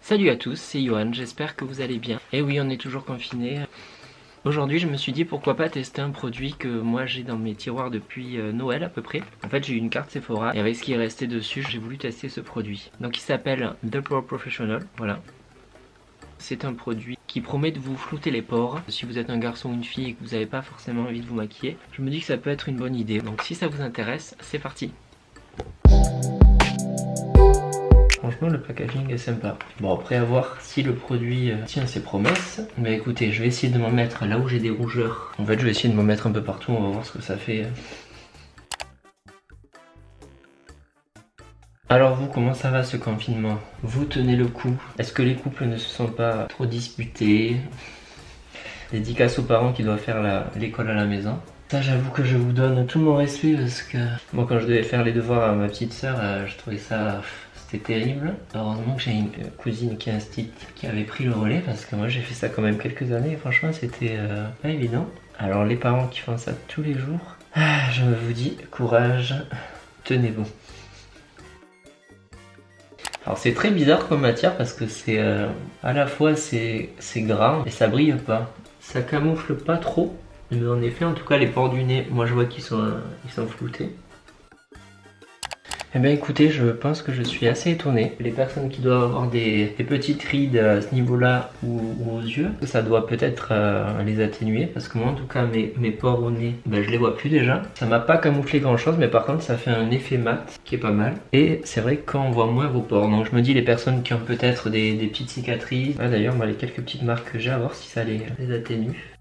Salut à tous, c'est Johan, j'espère que vous allez bien. Et oui, on est toujours confinés. Aujourd'hui, je me suis dit pourquoi pas tester un produit que moi j'ai dans mes tiroirs depuis Noël à peu près. En fait, j'ai eu une carte Sephora et avec ce qui est resté dessus, j'ai voulu tester ce produit. Donc il s'appelle The Pore Professional, voilà. C'est un produit qui promet de vous flouter les pores. Si vous êtes un garçon ou une fille et que vous n'avez pas forcément envie de vous maquiller, je me dis que ça peut être une bonne idée. Donc si ça vous intéresse, c'est parti. Franchement, le packaging est sympa. Bon, après à voir si le produit tient ses promesses. Mais écoutez, je vais essayer de m'en mettre là où j'ai des rougeurs. En fait, je vais essayer de m'en mettre un peu partout. On va voir ce que ça fait. Alors vous, comment ça va ce confinement? Vous tenez le coup? Est-ce que les couples ne se sont pas trop disputés? Dédicace aux parents qui doivent faire l'école à la maison. Ça, j'avoue que je vous donne tout mon respect parce que moi, quand je devais faire les devoirs à ma petite soeur, je trouvais ça... C'était terrible. Heureusement que j'ai une cousine qui est instite qui avait pris le relais parce que moi j'ai fait ça quand même quelques années et franchement c'était pas évident. Alors les parents qui font ça tous les jours, je vous dis courage, tenez bon. Alors c'est très bizarre comme matière parce que c'est à la fois c'est gras et ça brille pas. Ça camoufle pas trop, mais en effet en tout cas les pores du nez, moi je vois qu'ils sont floutés. Eh bien écoutez, je pense que je suis assez étonné. Les personnes qui doivent avoir des petites rides à ce niveau-là ou aux yeux, ça doit peut-être les atténuer parce que moi en tout cas mes pores au nez, je les vois plus déjà. Ça m'a pas camouflé grand chose mais par contre ça fait un effet mat qui est pas mal. Et c'est vrai que quand on voit moins vos pores, donc je me dis les personnes qui ont peut-être des petites cicatrices, d'ailleurs moi les quelques petites marques que j'ai à voir si ça les atténue.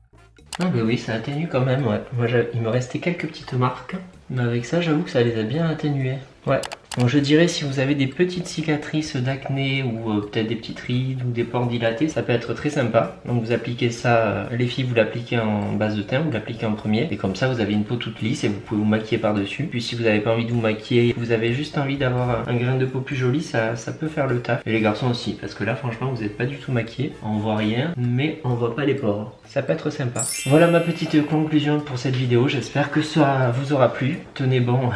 Ah bah oui, ça atténue quand même, ouais. Moi, il me restait quelques petites marques, mais avec ça, j'avoue que ça les a bien atténuées. Ouais. Donc je dirais si vous avez des petites cicatrices d'acné ou peut-être des petites rides ou des pores dilatés, ça peut être très sympa. Donc vous appliquez ça, les filles vous l'appliquez en base de teint, vous l'appliquez en premier. Et comme ça vous avez une peau toute lisse et vous pouvez vous maquiller par-dessus. Puis si vous n'avez pas envie de vous maquiller, vous avez juste envie d'avoir un grain de peau plus joli, ça peut faire le taf. Et les garçons aussi, parce que là franchement vous n'êtes pas du tout maquillés. On voit rien, mais on voit pas les pores. Ça peut être sympa. Voilà ma petite conclusion pour cette vidéo. J'espère que ça vous aura plu. Tenez bon.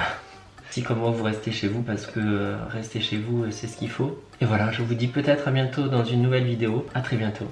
Si comme moi vous restez chez vous parce que rester chez vous c'est ce qu'il faut. Et voilà, je vous dis peut-être à bientôt dans une nouvelle vidéo. À très bientôt.